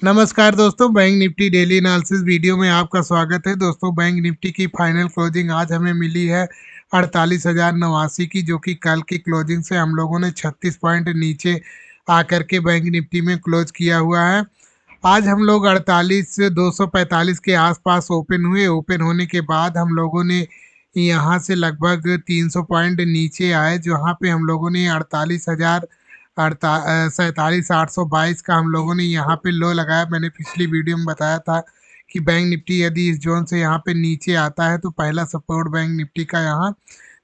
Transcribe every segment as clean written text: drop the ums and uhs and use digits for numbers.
नमस्कार दोस्तों, bank Nifty daily analysis video में आपका स्वागत है। दोस्तों, बैंक निफ्टी की फाइनल क्लोजिंग आज हमें मिली है 48,089 की, जो कि कल की क्लोजिंग से हम लोगों ने 36 पॉइंट नीचे आकर के बैंक निफ्टी में क्लोज किया हुआ है। आज हम लोग 48,245 के आसपास ओपन हुए। ओपन होने के बाद हम लोगों ने यहाँ से लगभग 300 पॉइंट नीचे आए, जहाँ पे हम लोगों ने 47,822 का हम लोगों ने यहाँ पे लो लगाया। मैंने पिछली वीडियो में बताया था कि बैंक निफ्टी यदि इस जोन से यहाँ पे नीचे आता है तो पहला सपोर्ट बैंक निफ्टी का यहाँ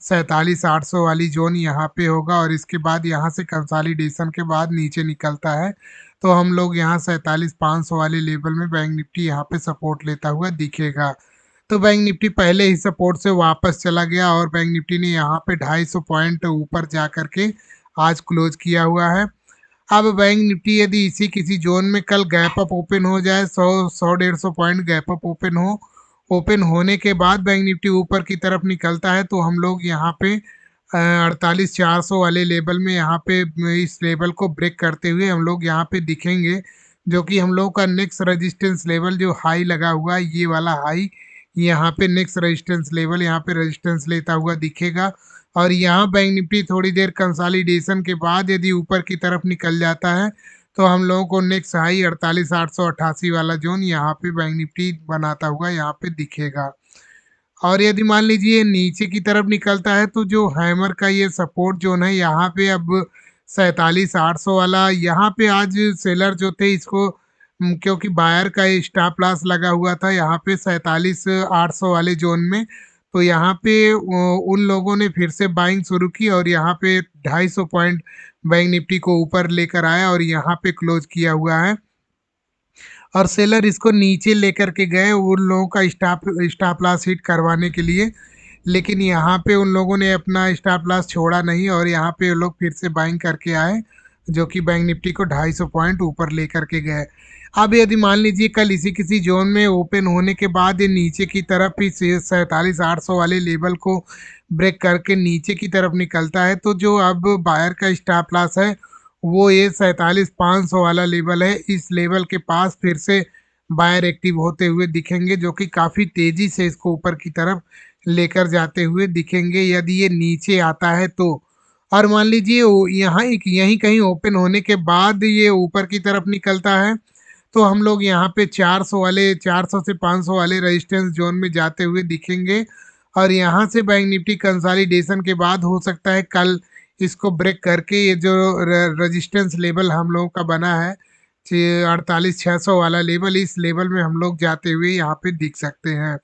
47,800 वाली जोन यहाँ पे होगा, और इसके बाद यहाँ से कंसोलिडेशन के बाद नीचे निकलता है तो हम लोग यहाँ 47,500 वाले लेवल में बैंक निफ्टी यहाँ पे सपोर्ट लेता हुआ दिखेगा। तो बैंक निफ्टी पहले ही सपोर्ट से वापस चला गया और बैंक निफ्टी ने यहाँ पे 250 पॉइंट ऊपर जा करके आज क्लोज किया हुआ है। अब बैंक निफ्टी यदि इसी किसी जोन में कल गैप अप ओपन हो जाए, 100-150 पॉइंट गैप अप ओपन होने के बाद बैंक निफ्टी ऊपर की तरफ निकलता है तो हम लोग यहाँ पे 48,400 वाले लेवल में यहाँ पे इस लेवल को ब्रेक करते हुए हम लोग यहाँ पे दिखेंगे, जो कि हम लोग का नेक्स्ट रेजिस्टेंस लेवल जो हाई लगा हुआ है, ये वाला हाई यहाँ पे नेक्स्ट रेजिस्टेंस लेवल यहाँ पे रेजिस्टेंस लेता हुआ दिखेगा। और यहाँ बैंक निफ्टी थोड़ी देर कंसोलिडेशन के बाद यदि ऊपर की तरफ निकल जाता है तो हम लोगों को नेक्स्ट हाई 48,888 वाला जोन यहाँ पे बैंक निफ्टी बनाता हुआ यहाँ पे दिखेगा। और यदि मान लीजिए नीचे की तरफ निकलता है तो जो हैमर का ये सपोर्ट जोन है यहाँ पे अब 47,800 वाला, यहाँ पे आज सेलर जो थे इसको क्योंकि बायर का स्टॉप लॉस लगा हुआ था यहाँ पे 47,800 वाले जोन में, तो यहाँ पे उन लोगों ने फिर से बाइंग शुरू की और यहाँ पे 250 पॉइंट बैंक निफ्टी को ऊपर लेकर आया और यहाँ पे क्लोज किया हुआ है। और सेलर इसको नीचे लेकर के गए उन लोगों का स्टॉप लॉस हिट करवाने के लिए, लेकिन यहाँ पे उन लोगों ने अपना स्टॉप लॉस छोड़ा नहीं और यहाँ पे लोग फिर से बाइंग करके आए, जो कि बैंक निफ्टी को 250 पॉइंट ऊपर लेकर के गए। अब यदि मान लीजिए कल इसी किसी जोन में ओपन होने के बाद ये नीचे की तरफ इस 47,800 वाले लेवल को ब्रेक करके नीचे की तरफ निकलता है तो जो अब बायर का स्टॉप लॉस है वो ये 47,500 वाला लेवल है। इस लेवल के पास फिर से बायर एक्टिव होते हुए दिखेंगे, जो कि काफ़ी तेज़ी से इसको ऊपर की तरफ लेकर जाते हुए दिखेंगे यदि ये नीचे आता है तो। और मान लीजिए यहाँ एक यहीं कहीं ओपन होने के बाद ये ऊपर की तरफ निकलता है तो हम लोग यहाँ पे 400 से 500 वाले रेजिस्टेंस जोन में जाते हुए दिखेंगे। और यहाँ से बैंक निफ्टी कंसोलिडेशन के बाद हो सकता है कल इसको ब्रेक करके ये जो रेजिस्टेंस लेवल हम लोगों का बना है 48,600 वाला लेवल, इस लेवल में हम लोग जाते हुए यहाँ पे दिख सकते हैं।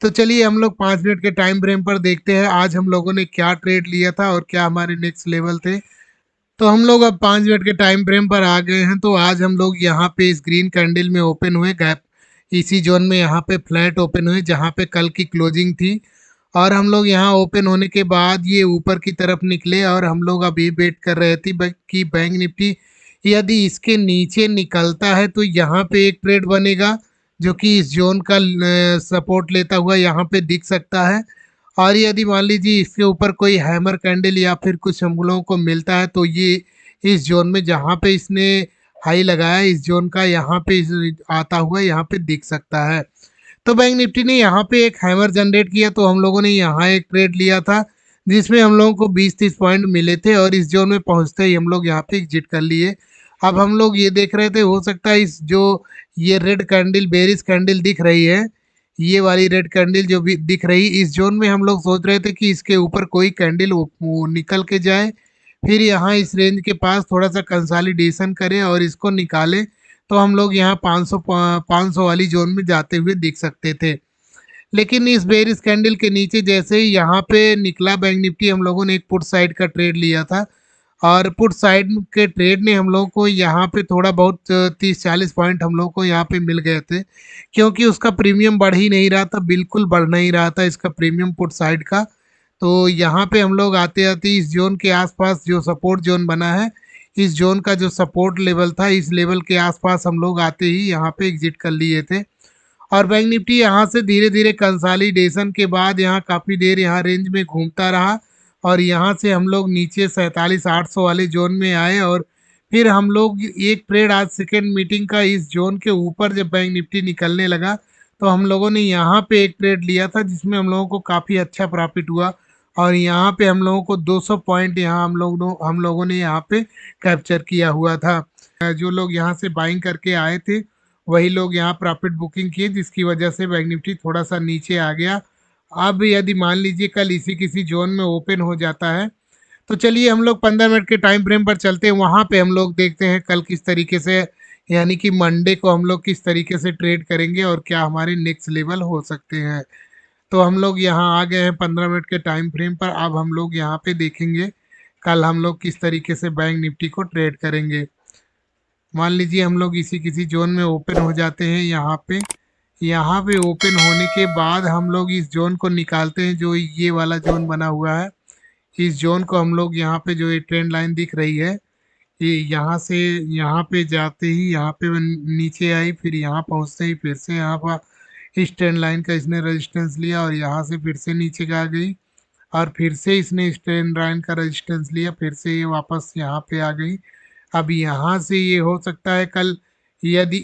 तो चलिए हम लोग 5 मिनट के टाइम फ्रेम पर देखते हैं आज हम लोगों ने क्या ट्रेड लिया था और क्या हमारे नेक्स्ट लेवल थे। तो हम लोग अब 5 मिनट के टाइम फ्रेम पर आ गए हैं। तो आज हम लोग यहाँ पे इस ग्रीन कैंडल में ओपन हुए, गैप इसी जोन में यहाँ पे फ्लैट ओपन हुए जहाँ पे कल की क्लोजिंग थी। और हम लोग यहाँ ओपन होने के बाद ये ऊपर की तरफ निकले और हम लोग अभी वेट कर रहे थे कि बैंक निफ्टी यदि इसके नीचे निकलता है तो यहाँ पे एक ट्रेड बनेगा, जो कि इस जोन का सपोर्ट लेता हुआ यहाँ पे दिख सकता है। और यदि मान लीजिए इसके ऊपर कोई हैमर कैंडल या फिर कुछ हम लोगों को मिलता है तो ये इस जोन में जहाँ पे इसने हाई लगाया इस जोन का यहाँ पे आता हुआ यहाँ पे दिख सकता है। तो बैंक निफ्टी ने यहाँ पे एक हैमर जनरेट किया तो हम लोगों ने यहाँ एक ट्रेड लिया था जिसमें हम लोगों को 20-30 पॉइंट मिले थे और इस जोन में पहुँचते ही हम लोग यहाँ पे एग्जिट कर लिए। अब हम लोग ये देख रहे थे हो सकता है इस जो ये रेड कैंडल बेरिश कैंडल दिख रही है, ये वाली रेड कैंडल जो भी दिख रही इस जोन में हम लोग सोच रहे थे कि इसके ऊपर कोई कैंडल वो निकल के जाए, फिर यहाँ इस रेंज के पास थोड़ा सा कंसोलिडेशन करें और इसको निकालें तो हम लोग यहाँ 500 वाली जोन में जाते हुए दिख सकते थे। लेकिन इस बेरिश कैंडल के नीचे जैसे ही यहाँ पे निकला बैंक निफ्टी, हम लोगों ने एक पुट साइड का ट्रेड लिया था और पुट साइड के ट्रेड ने हम लोगों को यहाँ पे थोड़ा बहुत 30-40 पॉइंट हम लोगों को यहाँ पे मिल गए थे, क्योंकि उसका प्रीमियम बढ़ ही नहीं रहा था, बिल्कुल बढ़ नहीं रहा था इसका प्रीमियम पुट साइड का। तो यहाँ पे हम लोग आते आते इस जोन के आसपास जो सपोर्ट जोन बना है, इस जोन का जो सपोर्ट लेवल था इस लेवल के आसपास हम लोग आते ही यहाँ पे एग्जिट कर लिए थे। और बैंक निफ्टी यहाँ से धीरे धीरे कंसोलिडेशन के बाद यहाँ काफ़ी देर यहाँ रेंज में घूमता रहा और यहाँ से हम लोग नीचे 47,800 वाले जोन में आए और फिर हम लोग एक ट्रेड आज सेकेंड मीटिंग का इस जोन के ऊपर जब बैंक निफ्टी निकलने लगा तो हम लोगों ने यहाँ पे एक ट्रेड लिया था जिसमें हम लोगों को काफ़ी अच्छा प्रॉफिट हुआ और यहाँ पे हम लोगों को 200 पॉइंट यहाँ हम लोगों ने यहाँ पे कैप्चर किया हुआ था। जो लोग यहाँ से बाइंग करके आए थे वही लोग यहाँ प्रॉफिट बुकिंग किए जिसकी वजह से बैंक निफ्टी थोड़ा सा नीचे आ गया। अब यदि मान लीजिए कल इसी किसी जोन में ओपन हो जाता है तो चलिए हम लोग 15 मिनट के टाइम फ्रेम पर चलते हैं, वहाँ पे हम लोग देखते हैं कल किस तरीके से यानी कि मंडे को हम लोग किस तरीके से ट्रेड करेंगे और क्या हमारे नेक्स्ट लेवल हो सकते हैं। तो हम लोग यहाँ आ गए हैं 15 मिनट के टाइम फ्रेम पर। अब हम लोग यहाँ पे देखेंगे कल हम लोग किस तरीके से बैंक निफ्टी को ट्रेड करेंगे। मान लीजिए हम लोग इसी किसी जोन में ओपन हो जाते हैं। यहाँ पे ओपन होने के बाद हम लोग इस जोन को निकालते हैं जो ये वाला जोन बना हुआ है। इस जोन को हम लोग यहाँ पे जो ये ट्रेंड लाइन दिख रही है ये यहाँ से यहाँ पे जाते ही यहाँ पे नीचे आई, फिर यहाँ पहुँचते ही फिर से यहाँ पर इस ट्रेंड लाइन का इसने रेजिस्टेंस लिया और यहाँ से फिर से नीचे आ गई और फिर से इसने इस ट्रेंड लाइन का रेजिस्टेंस लिया, फिर से ये वापस यहाँ पे आ गई। अब यहाँ से ये हो सकता है कल यदि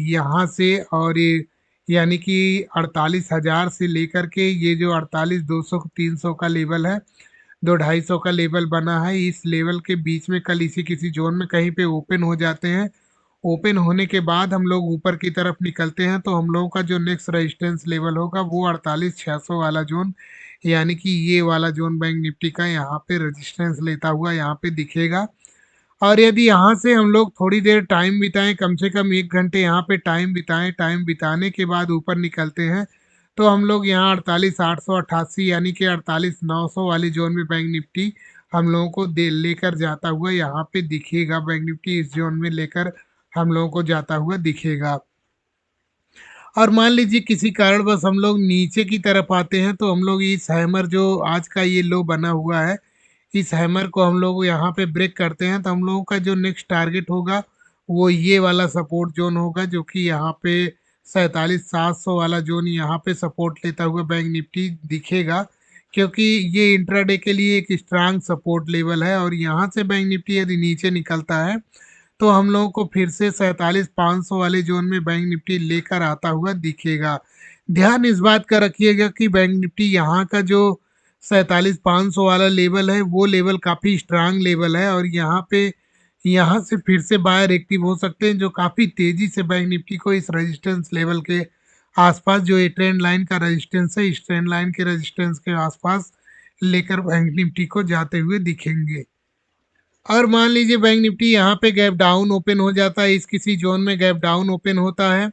यहाँ से और ये यानी कि 48,000 से लेकर के ये जो 48,200 300 का लेवल है, 2-250 का लेवल बना है, इस लेवल के बीच में कल इसी किसी जोन में कहीं पे ओपन हो जाते हैं। ओपन होने के बाद हम लोग ऊपर की तरफ निकलते हैं तो हम लोगों का जो नेक्स्ट रेजिस्टेंस लेवल होगा वो 48,600 वाला जोन यानी कि ये वाला जोन बैंक निफ्टी का यहाँ पे रेजिस्टेंस लेता हुआ यहाँ पे दिखेगा। और यदि यहाँ से हम लोग थोड़ी देर टाइम बिताएं, कम से कम 1 घंटे यहाँ पे टाइम बिताएं, टाइम बिताने के बाद ऊपर निकलते हैं तो हम लोग यहाँ 48,888 यानी कि 48,900 वाली जोन में बैंक निफ्टी हम लोगों को दे लेकर जाता हुआ यहाँ पे दिखेगा। बैंक निफ्टी इस जोन में लेकर हम लोगों को जाता हुआ दिखेगा। और मान लीजिए किसी कारणवश हम लोग नीचे की तरफ आते हैं तो हम लोग इस हैमर जो आज का ये लो बना हुआ है इस हैमर को हम लोग यहाँ पे ब्रेक करते हैं तो हम लोगों का जो नेक्स्ट टारगेट होगा वो ये वाला सपोर्ट जोन होगा जो कि यहाँ पे 47,700 वाला जोन यहाँ पे सपोर्ट लेता हुआ बैंक निफ्टी दिखेगा, क्योंकि ये इंट्राडे के लिए एक स्ट्रांग सपोर्ट लेवल है। और यहाँ से बैंक निफ्टी यदि नीचे निकलता है तो हम लोगों को फिर से 47,500 वाले जोन में बैंक निफ्टी लेकर आता हुआ दिखेगा। ध्यान इस बात का रखिएगा कि बैंक निफ्टी यहाँ का जो 47,500 वाला लेवल है वो लेवल काफ़ी स्ट्रांग लेवल है और यहाँ से फिर से बायर एक्टिव हो सकते हैं जो काफ़ी तेज़ी से बैंक निफ्टी को इस रेजिस्टेंस लेवल के आसपास जो ये ट्रेंड लाइन का रेजिस्टेंस है इस ट्रेंड लाइन के रेजिस्टेंस के आसपास लेकर बैंक निफ्टी को जाते हुए दिखेंगे। और मान लीजिए बैंक निफ्टी यहाँ पे गैप डाउन ओपन हो जाता है, इस किसी जोन में गैप डाउन ओपन होता है,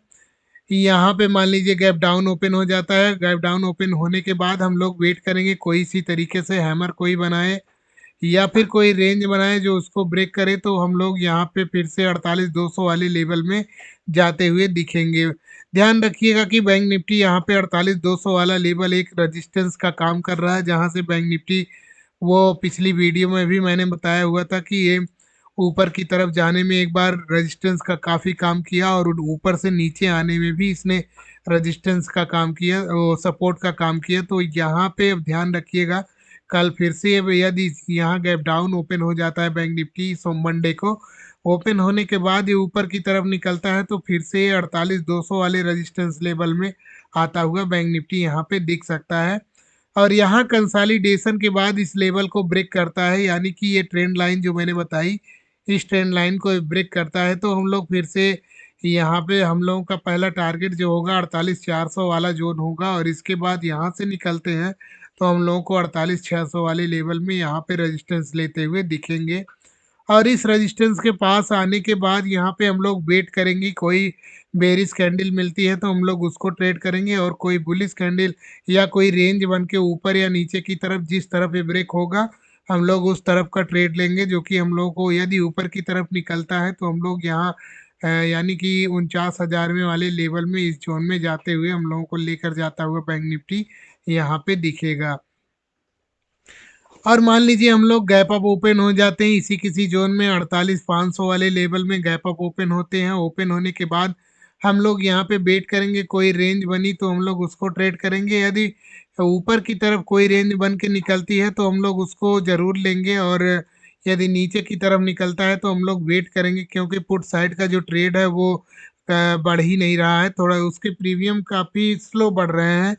यहाँ पे मान लीजिए गैप डाउन ओपन हो जाता है। गैप डाउन ओपन होने के बाद हम लोग वेट करेंगे कोई सी तरीके से हैमर कोई बनाए या फिर कोई रेंज बनाए जो उसको ब्रेक करे तो हम लोग यहाँ पे फिर से 48,200 वाले लेवल में जाते हुए दिखेंगे। ध्यान रखिएगा कि बैंक निफ्टी यहाँ पे 48,200 वाला लेवल एक रजिस्टेंस का काम कर रहा है, जहाँ से बैंक निफ्टी वो पिछली वीडियो में भी मैंने बताया हुआ था कि ये ऊपर की तरफ जाने में एक बार रेजिस्टेंस का काफ़ी काम किया और ऊपर से नीचे आने में भी इसने रेजिस्टेंस का काम किया, वो सपोर्ट का काम किया। तो यहाँ पे अब ध्यान रखिएगा कल फिर से अब यदि यहाँ गैप डाउन ओपन हो जाता है बैंक निफ्टी मंडे को, ओपन होने के बाद ये ऊपर की तरफ निकलता है तो फिर से 48,200 वाले रेजिस्टेंस लेवल में आता हुआ बैंक निफ्टी यहाँ पे दिख सकता है। और यहाँ कंसोलिडेशन के बाद इस लेवल को ब्रेक करता है यानी कि ये ट्रेंड लाइन जो मैंने बताई इस ट्रेंड लाइन को ब्रेक करता है तो हम लोग फिर से यहाँ पे हम लोगों का पहला टारगेट जो होगा 48,400 वाला जोन होगा और इसके बाद यहाँ से निकलते हैं तो हम लोगों को 48,600 वाले लेवल में यहाँ पे रेजिस्टेंस लेते हुए दिखेंगे। और इस रेजिस्टेंस के पास आने के बाद यहाँ पे हम लोग वेट करेंगे कोई बेरिश कैंडल मिलती है तो हम लोग उसको ट्रेड करेंगे और कोई बुलिश कैंडल या कोई रेंज बन के ऊपर या नीचे की तरफ जिस तरफ ये ब्रेक होगा हम लोग उस तरफ का ट्रेड लेंगे, जो कि हम लोग को यदि ऊपर की तरफ निकलता है तो हम लोग यहाँ यानी कि 49,000 वाले लेवल में इस जोन में जाते हुए हम लोगों को लेकर जाता हुआ बैंक निफ्टी यहाँ पे दिखेगा। और मान लीजिए हम लोग गैप अप ओपन हो जाते हैं इसी किसी जोन में 48,500 वाले लेवल में गैप अप ओपन होते हैं। ओपन होने के बाद हम लोग यहाँ पे वेट करेंगे कोई रेंज बनी तो हम लोग उसको ट्रेड करेंगे, यदि ऊपर की तरफ कोई रेंज बन के निकलती है तो हम लोग उसको ज़रूर लेंगे और यदि नीचे की तरफ निकलता है तो हम लोग वेट करेंगे, क्योंकि पुट साइड का जो ट्रेड है वो बढ़ ही नहीं रहा है, थोड़ा उसके प्रीमियम काफ़ी स्लो बढ़ रहे हैं।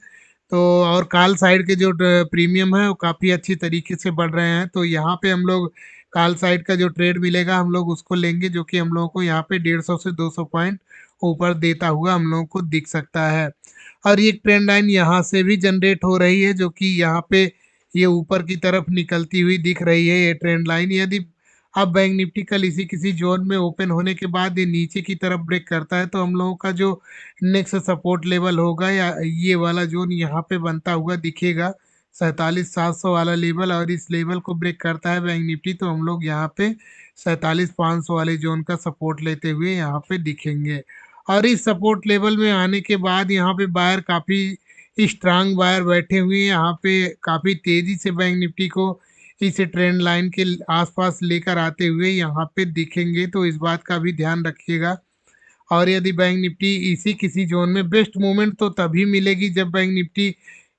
तो और कॉल साइड के जो प्रीमियम है वो काफ़ी अच्छी तरीके से बढ़ रहे हैं, तो यहाँ पे हम लोग कॉल साइड का जो ट्रेड मिलेगा हम लोग उसको लेंगे, जो कि हम लोगों को यहाँ पे 150 से 200 पॉइंट ऊपर देता हुआ हम लोगों को दिख सकता है। और ये ट्रेंड लाइन यहाँ से भी जनरेट हो रही है, जो कि यहाँ पे ये ऊपर की तरफ निकलती हुई दिख रही है ये ट्रेंड लाइन। यदि अब बैंक निफ्टी कल इसी किसी जोन में ओपन होने के बाद ये नीचे की तरफ ब्रेक करता है, तो हम लोगों का जो नेक्स्ट सपोर्ट लेवल होगा या ये वाला जोन यहाँ पे बनता हुआ दिखेगा, 47,700 वाला लेवल। और इस लेवल को ब्रेक करता है बैंक निफ्टी तो हम लोग यहाँ पे 47,500 वाले जोन का सपोर्ट लेते हुए यहाँ पे दिखेंगे। और इस सपोर्ट लेवल में आने के बाद यहाँ पे बायर काफ़ी स्ट्रांग बायर बैठे हुए हैं, यहाँ पे काफ़ी तेज़ी से बैंक निफ्टी को इस ट्रेंड लाइन के आसपास लेकर आते हुए यहाँ पे दिखेंगे, तो इस बात का भी ध्यान रखिएगा। और यदि बैंक निफ्टी इसी किसी जोन में, बेस्ट मूवमेंट तो तभी मिलेगी जब बैंक निफ्टी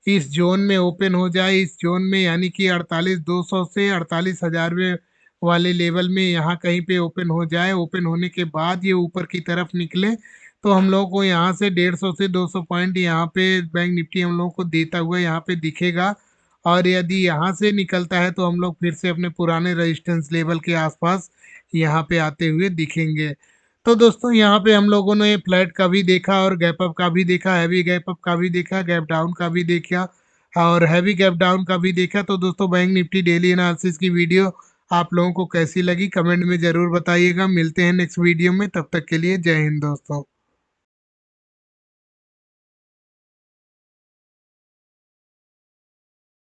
इस जोन में ओपन हो जाए, इस जोन में यानी कि 48,200 से 48,000 वाले लेवल में यहाँ कहीं पे ओपन हो जाए। ओपन होने के बाद ये ऊपर की तरफ निकले तो हम लोगों को यहाँ से 150 से 200 पॉइंट यहाँ पे बैंक निफ्टी हम लोगों को देता हुआ यहाँ पे दिखेगा। और यदि यहाँ से निकलता है तो हम लोग फिर से अपने पुराने रेजिस्टेंस लेवल के आसपास यहाँ पे आते हुए दिखेंगे। तो दोस्तों यहाँ पे हम लोगों ने फ्लैट का भी देखा और गैप अप का भी देखा, हैवी गैप अप का भी देखा, गैप डाउन का भी देखा और हैवी गैप डाउन का भी देखा। तो दोस्तों बैंक निफ्टी डेली एनालिसिस की वीडियो आप लोगों को कैसी लगी कमेंट में ज़रूर बताइएगा। मिलते हैं नेक्स्ट वीडियो में, तब तक के लिए जय हिंद दोस्तों।